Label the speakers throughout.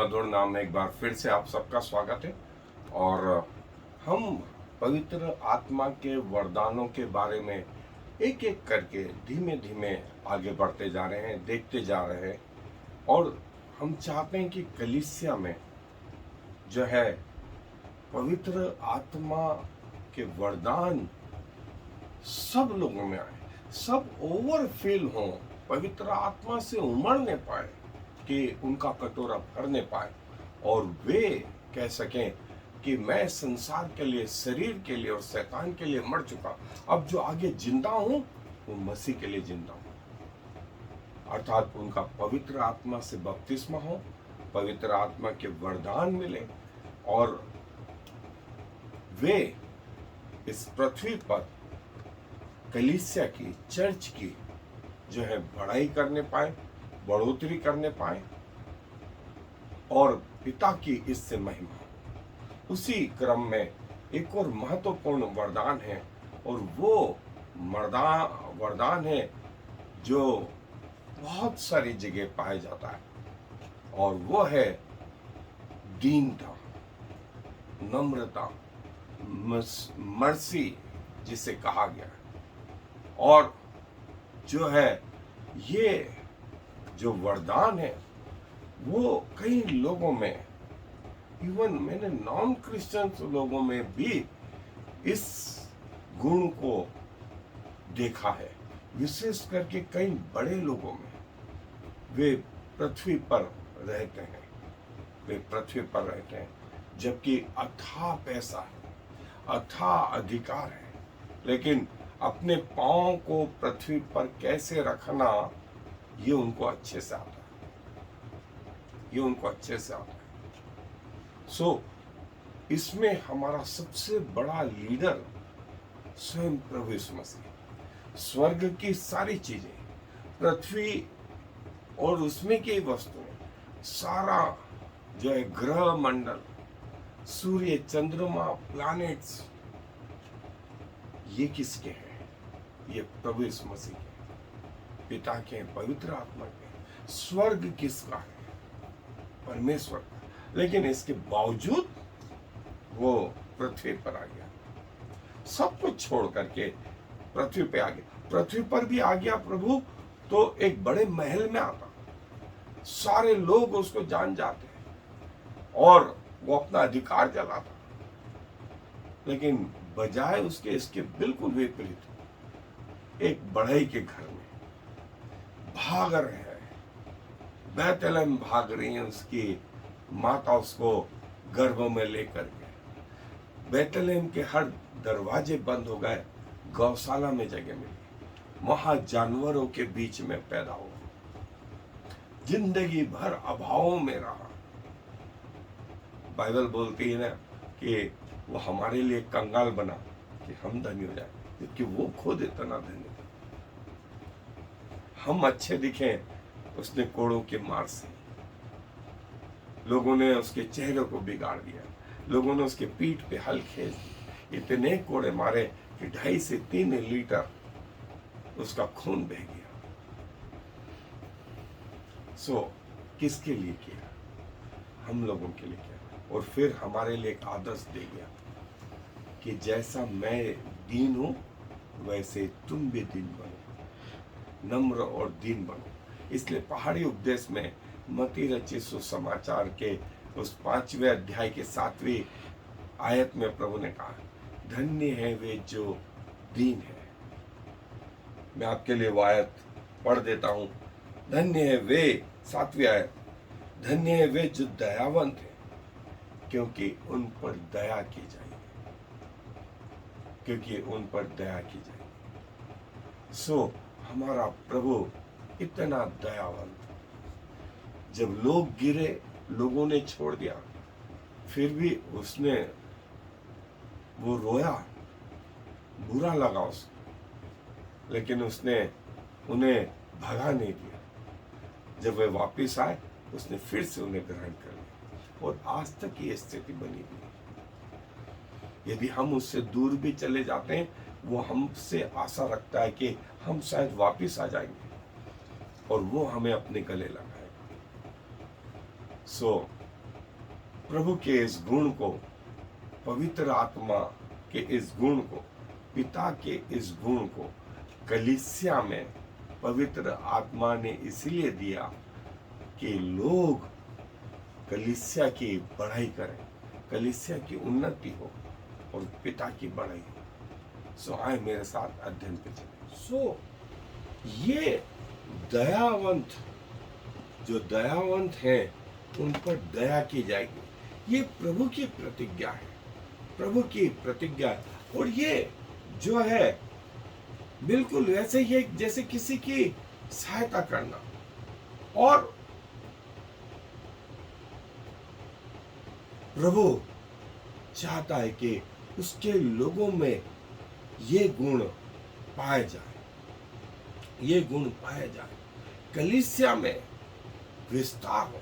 Speaker 1: मधुर नाम में एक बार फिर से आप सबका स्वागत है। और हम पवित्र आत्मा के वरदानों के बारे में एक एक करके धीमे धीमे आगे बढ़ते जा रहे हैं, देखते जा रहे हैं। और हम चाहते हैं कि कलीसिया में जो है पवित्र आत्मा के वरदान सब लोगों में आए, सब ओवरफिल हों, पवित्र आत्मा से उमड़ने पाए कि उनका कटोरा भरने पाए और वे कह सकें कि मैं संसार के लिए, शरीर के लिए और शैतान के लिए मर चुका, अब जो आगे जिंदा हूं वो मसीह के लिए जिंदा हूं। अर्थात उनका पवित्र आत्मा से बपतिस्मा हो, पवित्र आत्मा के वरदान मिले और वे इस पृथ्वी पर कलीसिया की, चर्च की जो है बढ़ाई करने पाए, बढ़ोतरी करने पाए और पिता की इससे महिमा। उसी क्रम में एक और महत्वपूर्ण वरदान है और वो वरदान है जो बहुत सारी जगह पाया जाता है और वो है दीनता, नम्रता, मर्सी जिसे कहा गया है। और जो है ये जो वरदान है वो कई लोगों में, इवन मैंने नॉन क्रिश्चियन लोगों में भी इस गुण को देखा है, विशेष करके कई बड़े लोगों में। वे पृथ्वी पर रहते हैं, वे पृथ्वी पर रहते हैं जबकि अथाह पैसा है, अथाह अधिकार है, लेकिन अपने पांव को पृथ्वी पर कैसे रखना ये उनको अच्छे से आता है, ये उनको अच्छे से आता है। इसमें हमारा सबसे बड़ा लीडर स्वयं प्रभु यीशु मसीह। स्वर्ग की सारी चीजें, पृथ्वी और उसमें की वस्तुएं, सारा जो है ग्रह मंडल, सूर्य, चंद्रमा, प्लैनेट्स, ये किसके हैं? ये प्रभु यीशु मसीह के, पिता के, पवित्र आत्मा के। स्वर्ग किसका है? परमेश्वर का। लेकिन इसके बावजूद वो पृथ्वी पर आ गया, सब कुछ छोड़ करके पृथ्वी पे आ गया। पृथ्वी पर भी आ गया प्रभु तो एक बड़े महल में आता, सारे लोग उसको जान जाते हैं और वो अपना अधिकार जलाता। लेकिन बजाय उसके इसके बिल्कुल विपरीत, एक बढ़ई के घर में भाग रहे हैं, बैतलहम भाग रही है, उसकी माता उसको गर्भ में लेकर के। बैतलहम के हर दरवाजे बंद हो गए, गौशाला में जगह मिली, वहां जानवरों के बीच में पैदा हुआ, जिंदगी भर अभावों में रहा। बाइबल बोलती है ना कि वो हमारे लिए कंगाल बना कि हम धनी हो जाए, क्योंकि वो खुद इतना धनी था। हम अच्छे दिखे उसने कोड़ों के मार से, लोगों ने उसके चेहरे को बिगाड़ दिया, लोगों ने उसके पीठ पे हल खींच दी, इतने कोड़े मारे कि 2.5 से 3 लीटर उसका खून बह गया। किसके लिए किया? हम लोगों के लिए किया। और फिर हमारे लिए एक आदर्श दे गया कि जैसा मैं दीन हूं वैसे तुम भी दीन बनो, नम्र और दीन बनो। इसलिए पहाड़ी उपदेश में मत्ती रचित सुसमाचार के उस 5वें अध्याय के 7वीं आयत में प्रभु ने कहा, धन्य है वे जो दीन है। मैं आपके लिए वो आयत पढ़ देता हूं। धन्य है वे, 7वीं आयत, धन्य है वे जो दयावंत है, क्योंकि उन पर दया की जाएगी, क्योंकि उन पर दया की जाएगी। हमारा प्रभु इतना दयावंत, जब लोग गिरे, लोगों ने छोड़ दिया, फिर भी उसने, वो रोया, बुरा लगा उसको, लेकिन उसने उन्हें भगा नहीं दिया। जब वे वापस आए उसने फिर से उन्हें ग्रहण कर लिया और आज तक ये स्थिति बनी हुई है। यदि हम उससे दूर भी चले जाते हैं, वो हमसे आशा रखता है कि हम शायद वापस आ जाएंगे और वो हमें अपने गले लगाएगा। प्रभु के इस गुण को, पवित्र आत्मा के इस गुण को, पिता के इस गुण को कलीसिया में पवित्र आत्मा ने इसलिए दिया कि लोग कलीसिया की बढ़ाई करें, कलीसिया की उन्नति हो और पिता की बढ़ाई हो। सो आए मेरे साथ अध्ययन पे चले। सो ये दयावंत, जो दयावंत हैं उन पर दया की जाएगी, ये प्रभु की प्रतिज्ञा है, प्रभु की प्रतिज्ञा है। और ये जो है बिल्कुल वैसे ही जैसे किसी की सहायता करना, और प्रभु चाहता है कि उसके लोगों में ये गुण पाए जाए, ये गुण पाए जाए, कलीसिया में विस्तार हो,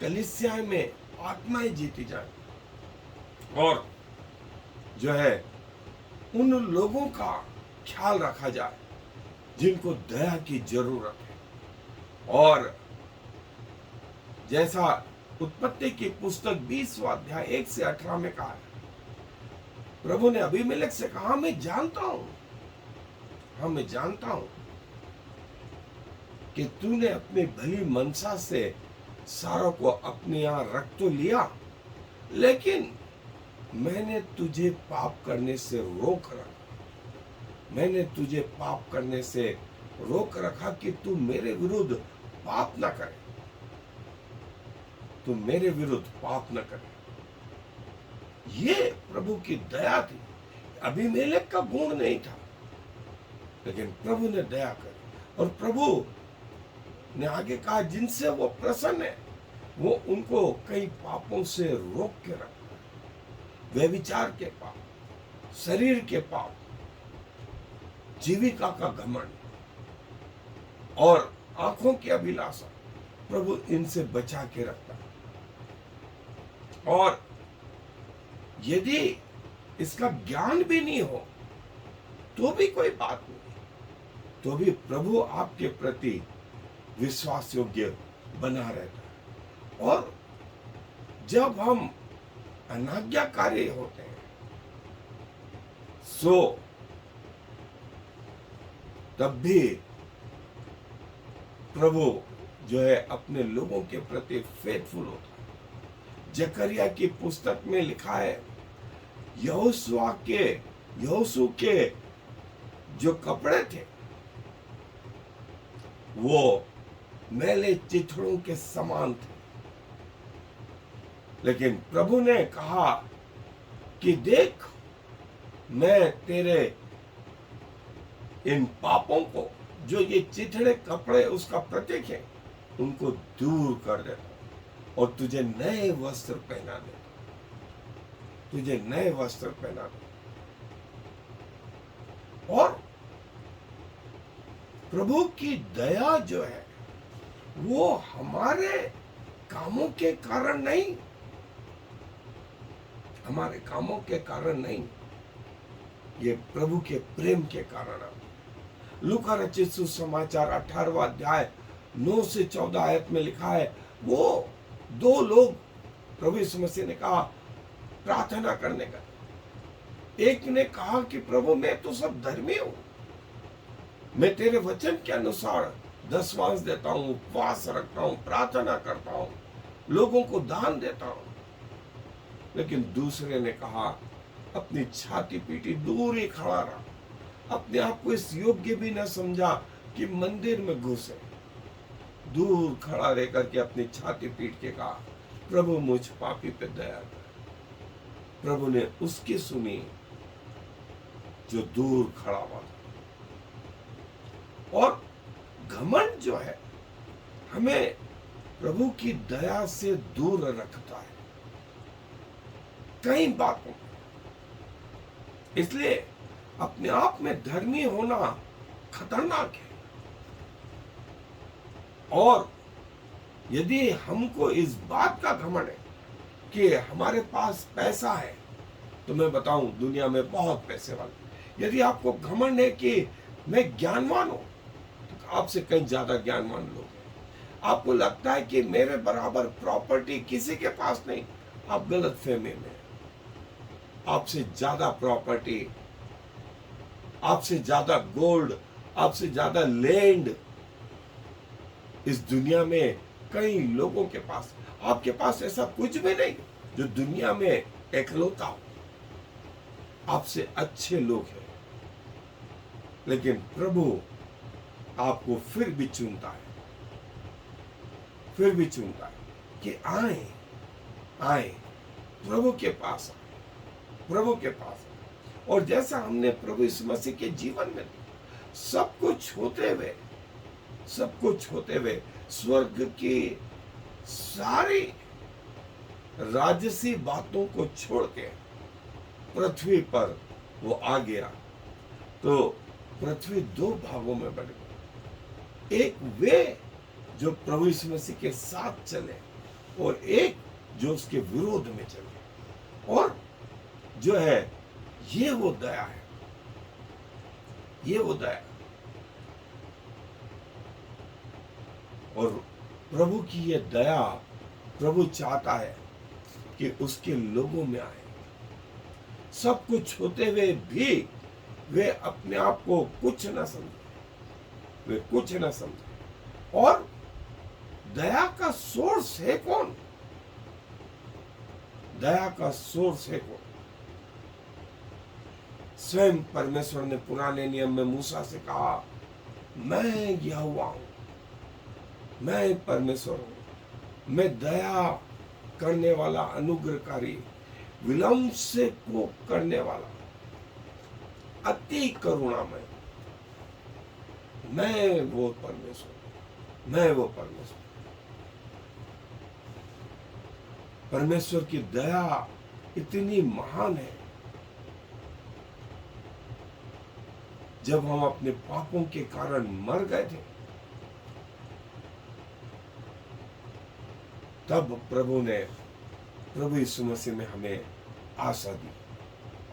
Speaker 1: कलीसिया में आत्माएं जीती जाए, और जो है उन लोगों का ख्याल रखा जाए जिनको दया की जरूरत है। और जैसा उत्पत्ति की पुस्तक 20वां अध्याय 1 से 18 में कहा है, प्रभु ने अबीमेलेक से कहा, मैं जानता हूं, मैं जानता हूं कि तूने अपनी भली मनसा से सारों को अपने यहां रख तो लिया, लेकिन मैंने तुझे पाप करने से रोक रखा, मैंने तुझे पाप करने से रोक रखा कि तू मेरे विरुद्ध पाप न करे, तू मेरे विरुद्ध पाप न करे। ये प्रभु की दया थी, अबीमेलेक का गुण नहीं था, लेकिन प्रभु ने दया करी। और प्रभु ने आगे कहा, जिनसे वो प्रसन्न है वो उनको कई पापों से रोक के रखता है, व्यभिचार के पाप, शरीर के पाप, जीविका का घमंड और आंखों की अभिलाषा, प्रभु इनसे बचा के रखता है। और यदि इसका ज्ञान भी नहीं हो तो भी कोई बात नहीं, तो भी प्रभु आपके प्रति विश्वास योग्य बना रहता है। और जब हम अनाज्ञाकारी होते हैं, सो तब भी प्रभु जो है अपने लोगों के प्रति फेथफुल होता है। जकरिया की पुस्तक में लिखा है, यहोशू के जो कपड़े थे वो मैले चिथड़ों के समान थे, लेकिन प्रभु ने कहा कि देख, मैं तेरे इन पापों को, जो ये चिथड़े कपड़े उसका प्रतीक है, उनको दूर कर देता और तुझे नए वस्त्र पहना देता, तुझे नए वस्त्र पहना देता। और प्रभु की दया जो है वो हमारे कामों के कारण नहीं, हमारे कामों के कारण नहीं, ये प्रभु के प्रेम के कारण है। लूका रचित सुसमाचार 18वां अध्याय 9 से 14 आयत में लिखा है, वो दो लोग प्रभु यीशु मसीह ने कहा प्रार्थना करने का। एक ने कहा कि प्रभु मैं तो सब धर्मी हूं, मैं तेरे वचन के अनुसार दशमांश देता हूं, उपवास रखता हूं, प्रार्थना करता हूं, लोगों को दान देता हूं। लेकिन दूसरे ने कहा, अपनी छाती पीटी, दूर ही खड़ा रहा, अपने आप को इस योग्य भी न समझा कि मंदिर में घुसे, दूर खड़ा रह करके अपनी छाती पीट के कहा, प्रभु मुझ पापी पे दया कर। प्रभु ने उसकी सुनी जो दूर खड़ा हुआ था। और घमंड जो है हमें प्रभु की दया से दूर रखता है कई बातों, इसलिए अपने आप में धर्मी होना खतरनाक है। और यदि हमको इस बात का घमंड है कि हमारे पास पैसा है, तो मैं बताऊं दुनिया में बहुत पैसे वाले, यदि आपको घमंड है कि मैं ज्ञानवान हूं, तो आपसे कहीं ज्यादा ज्ञानवान लोग हैं। आपको लगता है कि मेरे बराबर प्रॉपर्टी किसी के पास नहीं, आप गलत फहमी में, आपसे ज्यादा प्रॉपर्टी, आपसे ज्यादा गोल्ड, आपसे ज्यादा लैंड इस दुनिया में कई लोगों के पास, आपके पास ऐसा कुछ भी नहीं जो दुनिया में एकलौता हो। आपसे अच्छे लोग हैं, लेकिन प्रभु आपको फिर भी चुनता है, फिर भी चुनता है कि आए आए प्रभु के पास आए, प्रभु के पास आए। और जैसा हमने प्रभु यीशु मसीह के जीवन में सब कुछ होते हुए, सब कुछ होते हुए स्वर्ग की सारी राजसी बातों को छोड़ के पृथ्वी पर वो आ गया, तो पृथ्वी दो भागों में बट गई। एक वे जो प्रभु यीशु मसीह के साथ चले, और एक जो उसके विरोध में चले। और जो है ये वो दया है, ये वो दया। और प्रभु की ये दया, प्रभु चाहता है कि उसके लोगों में आए। सब कुछ होते हुए भी वे अपने आप को कुछ न समझे, वे कुछ न समझे। और दया का सोर्स है कौन? दया का सोर्स है कौन? स्वयं परमेश्वर ने पुराने नियम में मूसा से कहा, मैं यहोवा हूं, मैं परमेश्वर हूं, मैं दया करने वाला, अनुग्रहकारी, विलंब से को करने वाला, अति करुणामय, मैं वो परमेश्वर, मैं वो परमेश्वर। परमेश्वर की दया इतनी महान है। जब हम अपने पापों के कारण मर गए थे, तब प्रभु ने, प्रभु यीशु मसीह में हमें आशा दी,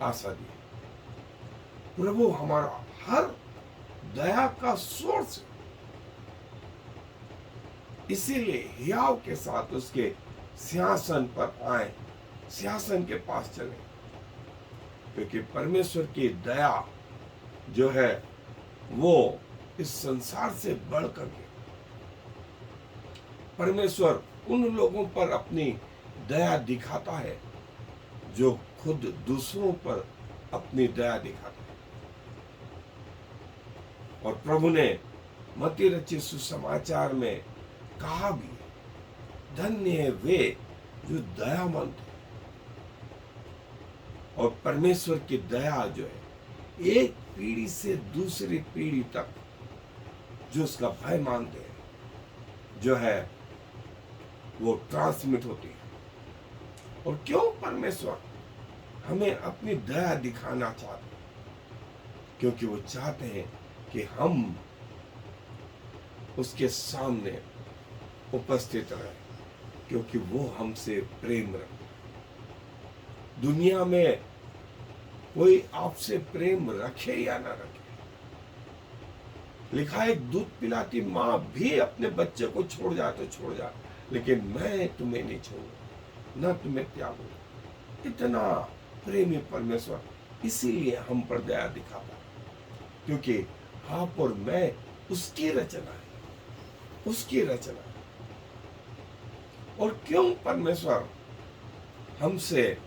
Speaker 1: आशा दी। प्रभु हमारा हर दया का सोर्स है। इसीलिए हियाव के साथ उसके सिंहासन पर आए, सिंहासन के पास चले, क्योंकि परमेश्वर की दया जो है वो इस संसार से बढ़ करके, परमेश्वर उन लोगों पर अपनी दया दिखाता है जो खुद दूसरों पर अपनी दया दिखाता है। और प्रभु ने मत्ती रचित सुसमाचार में कहा भी, धन्य है वे जो दयामंद है। और परमेश्वर की दया जो है एक पीढ़ी से दूसरी पीढ़ी तक जो उसका भय मानते हैं, जो है वो ट्रांसमिट होती है। और क्यों परमेश्वर हमें अपनी दया दिखाना चाहते हैं? क्योंकि वो चाहते हैं कि हम उसके सामने उपस्थित रहें, क्योंकि वो हमसे प्रेम रखते हैं। दुनिया में कोई आपसे प्रेम रखे या ना रखे, लिखा है दूध पिलाती माँ भी अपने बच्चे को छोड़ जाए तो छोड़ जाए, लेकिन मैं तुम्हें नहीं छोड़ूंगा, न तुम्हें त्यागूंगा। इतना प्रेमी परमेश्वर इसीलिए हम पर दया दिखाता है, क्योंकि आप और मैं उसकी रचना है, उसकी रचना है। और क्यों परमेश्वर हमसे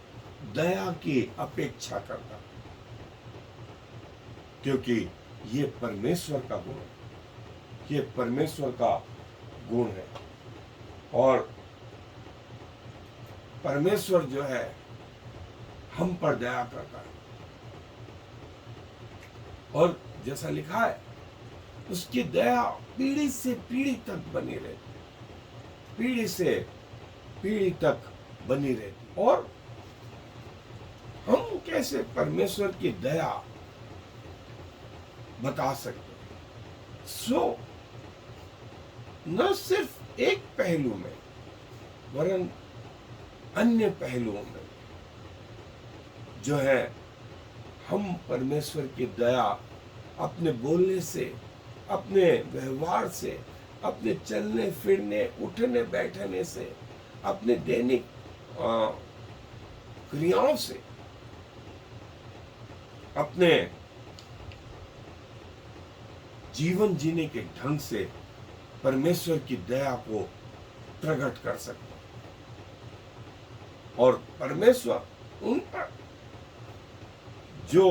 Speaker 1: दया की अपेक्षा करता? क्योंकि ये परमेश्वर का गुण है, ये परमेश्वर का गुण है। और परमेश्वर जो है हम पर दया करता है। और जैसा लिखा है, उसकी दया पीढ़ी से पीढ़ी तक बनी रहती है, पीढ़ी से पीढ़ी तक बनी रहती। और हम कैसे परमेश्वर की दया बता सकते हैं? सो न सिर्फ एक पहलू में, वरन अन्य पहलुओं में जो है हम परमेश्वर की दया अपने बोलने से, अपने व्यवहार से, अपने चलने फिरने, उठने बैठने से, अपने दैनिक क्रियाओं से अपने जीवन जीने के ढंग से परमेश्वर की दया को प्रकट कर सकते हैं। और परमेश्वर उन पर जो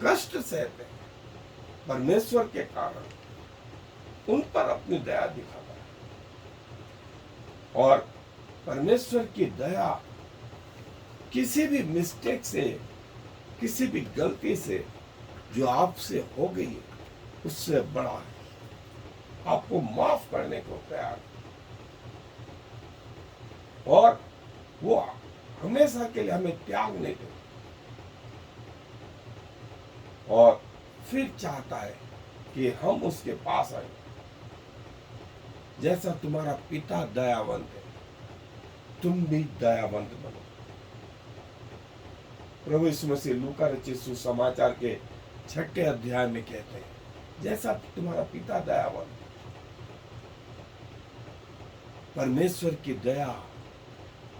Speaker 1: कष्ट सहते हैं परमेश्वर के कारण, उन पर अपनी दया दिखाता है। और परमेश्वर की दया किसी भी मिस्टेक से, किसी भी गलती से जो आपसे हो गई है उससे बड़ा है, आपको माफ करने को तैयार है। और वो हमेशा के लिए हमें त्याग नहीं देता और फिर चाहता है कि हम उसके पास आए। जैसा तुम्हारा पिता दयावंत है, तुम भी दयावंत बनो। प्रभु यीशु मसीह लूका रचित सुसमाचार के 6 अध्याय में कहते हैं, जैसा तुम्हारा पिता दयावंत। परमेश्वर की दया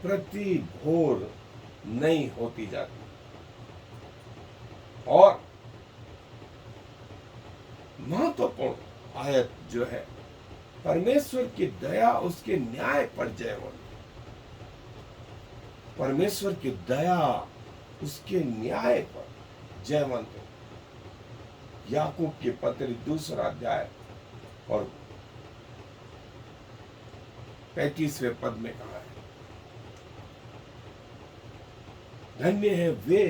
Speaker 1: प्रति भोर नहीं होती जाती। और महत्वपूर्ण आयत जो है, परमेश्वर की दया उसके न्याय पर जयवंत। परमेश्वर की दया उसके न्याय पर जयवंत है। याकूब के पत्र 2 अध्याय और 35वें पद में कहा है, धन्य है वे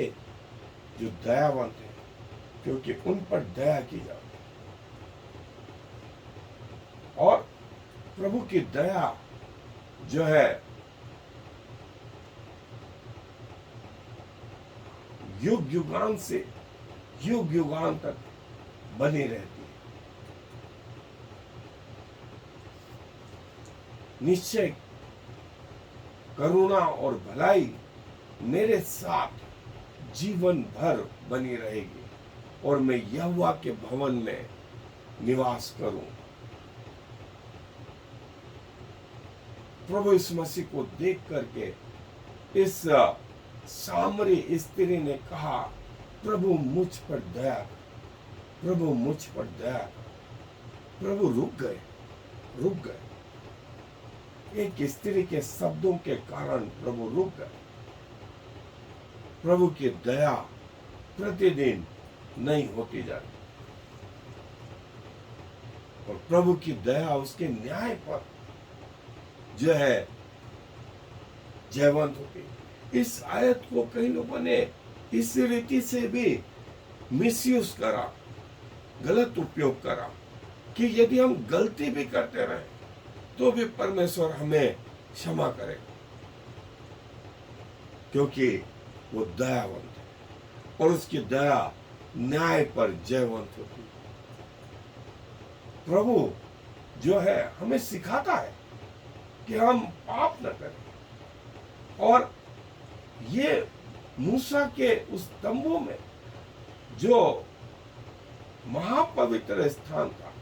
Speaker 1: जो दयावंत हैं, क्योंकि उन पर दया की जाती है। और प्रभु की दया जो है युग युगान से युग युगान तक बनी रहती है। निश्चय करुणा और भलाई मेरे साथ जीवन भर बनी रहेगी और मैं यहोवा के भवन में निवास करूं। प्रभु इस मसीह को देख करके इस सामरी स्त्री ने कहा, प्रभु मुझ पर दया कर, प्रभु मुझ पर दया कर। प्रभु रुक गए। एक स्त्री के शब्दों के कारण प्रभु रुक गए। प्रभु की दया प्रतिदिन नहीं होती जाती और प्रभु की दया उसके न्याय पर जो है जयवंत होती है। इस आयत को कई लोगों ने इस रीति से भी मिसयूज करा, गलत उपयोग करा कि यदि हम गलती भी करते रहे तो भी परमेश्वर हमें क्षमा करेगा, क्योंकि वो दयावंत है और उसकी दया न्याय पर जयवंत होती है। प्रभु जो है हमें सिखाता है कि हम पाप न करें। और ये मूसा के उस तंबू में जो महापवित्र स्थान था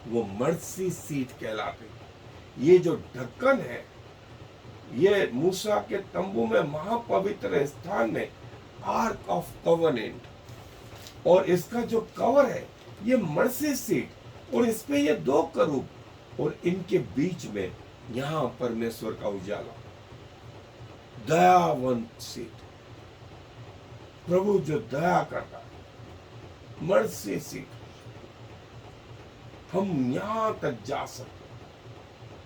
Speaker 1: वो मर्सी सीट कहलाती। ये जो ढक्कन है, ये मूसा के तंबू में महापवित्र स्थान में आर्क ऑफ कवनेंट, और इसका जो कवर है ये मर्सी सीट, और इस पे ये 2 करूब और इनके बीच में यहां परमेश्वर का उजाला, दयावंत सीट। प्रभु जो दया करता है, मर्सी सीट, हम यहां तक जा सकते।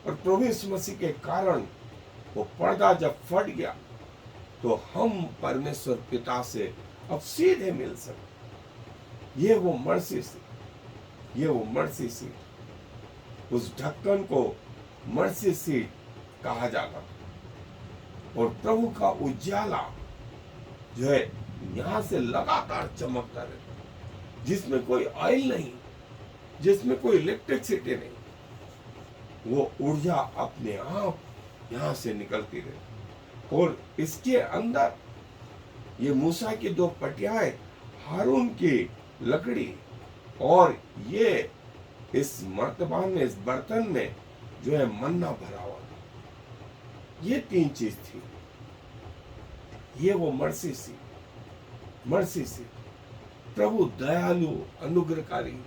Speaker 1: और प्रभु यीशु मसीह के कारण वो पर्दा जब फट गया तो हम परमेश्वर पिता से अब सीधे मिल सकते। ये वो मर्सी सीट, ये वो मर्सी सीट। उस ढक्कन को मर्सी सीट कहा जाता था। और प्रभु का उजाला जो है यहां से लगातार चमकता रहता, जिसमें कोई ऑयल नहीं, जिसमें कोई इलेक्ट्रिसिटी नहीं, वो ऊर्जा अपने आप यहां से निकलती रहती। और इसके अंदर ये मूसा की 2 पटियाएं, हारून की लकड़ी, और ये इस मर्तबान में, इस बर्तन में जो है मन्ना भरा हुआ था। ये 3 चीज थी। ये वो मर्सी सी प्रभु दयालु अनुग्रहकारी,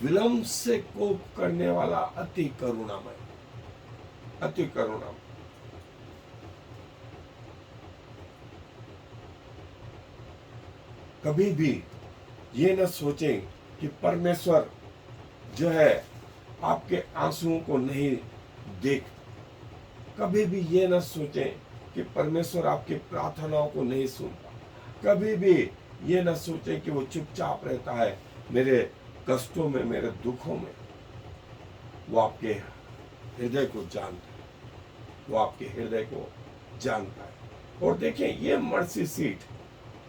Speaker 1: विलंब से कोप करने वाला, अति करुणामय। कभी भी ये न सोचें कि परमेश्वर जो है आपके आंसुओं को नहीं देख। कभी भी ये न सोचें कि परमेश्वर आपकी प्रार्थनाओं को नहीं सुनता। कभी भी ये न सोचें कि वो चुपचाप रहता है मेरे कष्टों में, मेरे दुखों में। वो आपके हृदय को जानता है। और देखें, ये मर्सी सीट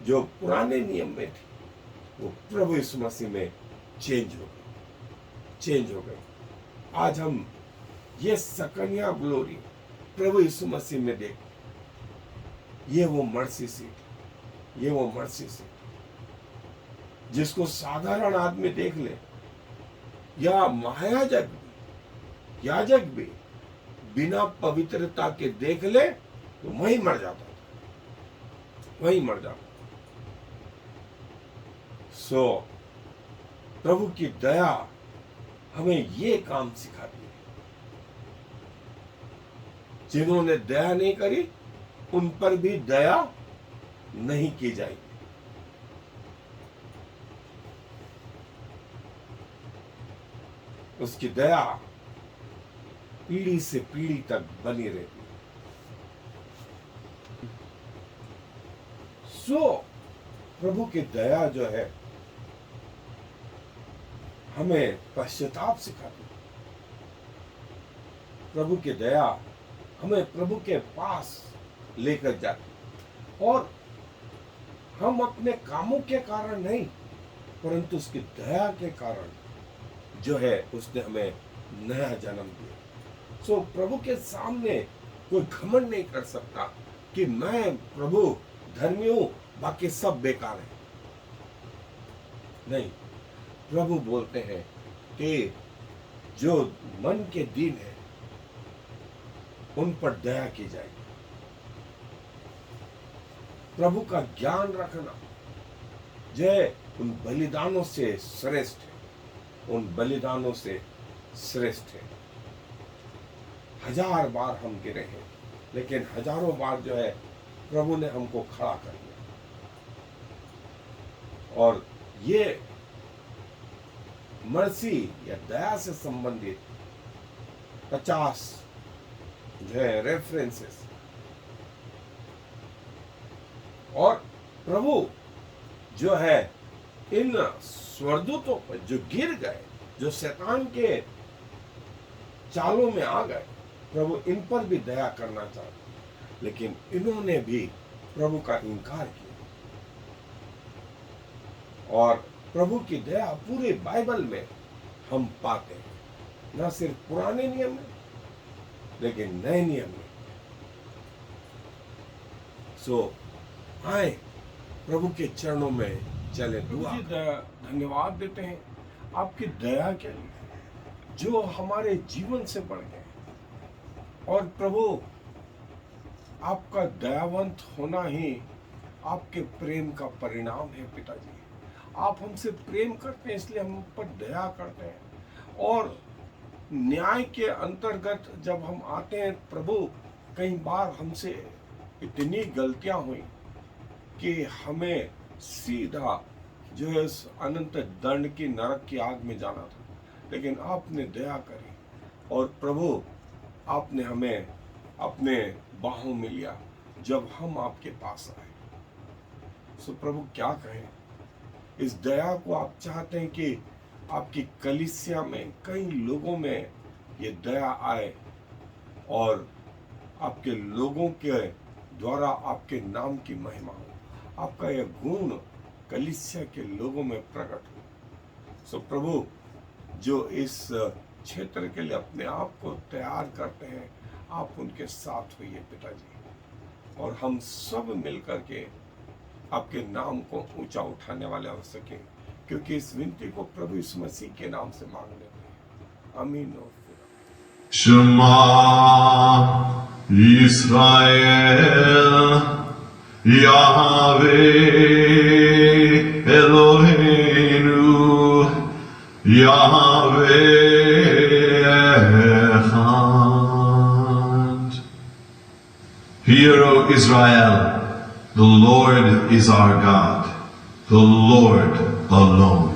Speaker 1: जो पुराने नियम में थी, वो प्रभु यीशु मसीह में चेंज हो गई। आज हम ये सकनिया ग्लोरी प्रभु यीशु मसीह में देख, ये वो मर्सी सीट जिसको साधारण आदमी देख ले, या याजक भी बिना पवित्रता के देख ले तो वहीं मर जाता। सो प्रभु की दया हमें ये काम सिखाती है। जिन्होंने दया नहीं करी उन पर भी दया नहीं की जाएगी। उसकी दया पीढ़ी से पीढ़ी तक बनी रहती है। सो प्रभु की दया जो है हमें पश्चाताप सिखाती है। प्रभु की दया हमें प्रभु के पास लेकर जाती, और हम अपने कामों के कारण नहीं, परंतु उसकी दया के कारण जो है उसने हमें नया जन्म दिया। सो प्रभु के सामने कोई घमंड नहीं कर सकता कि मैं प्रभु धर्मी हूं, बाकी सब बेकार है। नहीं, प्रभु बोलते हैं कि जो मन के दीन है उन पर दया की जाएगी। प्रभु का ज्ञान रखना जो है उन बलिदानों से श्रेष्ठ है। 1000 बार हम गिरे हैं, लेकिन हजारों बार जो है प्रभु ने हमको खड़ा कर दिया। और ये मर्सी या दया से संबंधित 50 जो है रेफरेंसेस, और प्रभु जो है इन स्वर्गदूतों पर जो गिर गए, जो शैतान के चालों में आ गए, प्रभु इन पर भी दया करना चाहते, लेकिन इन्होंने भी प्रभु का इनकार किया। और प्रभु की दया पूरे बाइबल में हम पाते हैं, न सिर्फ पुराने नियम में लेकिन नए नियम में। सो आए प्रभु के चरणों में चले, दुआ धन्यवाद देते हैं आपकी दया के लिए जो हमारे जीवन से बढ़ गए। और प्रभु आपका दयावंत होना ही आपके प्रेम का परिणाम है। पिताजी, आप हमसे प्रेम करते हैं, इसलिए हम पर दया करते हैं। और न्याय के अंतर्गत जब हम आते हैं प्रभु, कई बार हमसे इतनी गलतियां हुई कि हमें सीधा जो है अनंत दंड की नरक की आग में जाना था, लेकिन आपने दया करी और प्रभु आपने हमें अपने बाहों में लिया जब हम आपके पास आए। सो प्रभु क्या कहें, इस दया को आप चाहते हैं कि आपकी कलीसिया में कई लोगों में ये दया आए और आपके लोगों के द्वारा आपके नाम की महिमा हो, आपका यह गुण कलीसिया के लोगों में प्रकट हो। सो प्रभु जो इस क्षेत्र के लिए अपने आप को तैयार करते हैं, आप उनके साथ होइए पिताजी, और हम सब मिलकर के आपके नाम को ऊंचा उठाने वाले हो सके, क्योंकि इस विनती को प्रभु यीशु मसीह के नाम से मांग लेते हैं। आमीन।
Speaker 2: Shema Yisrael Yahweh Eloheinu, Yahweh Echad. Hear, O Israel, the Lord is our God, the Lord alone.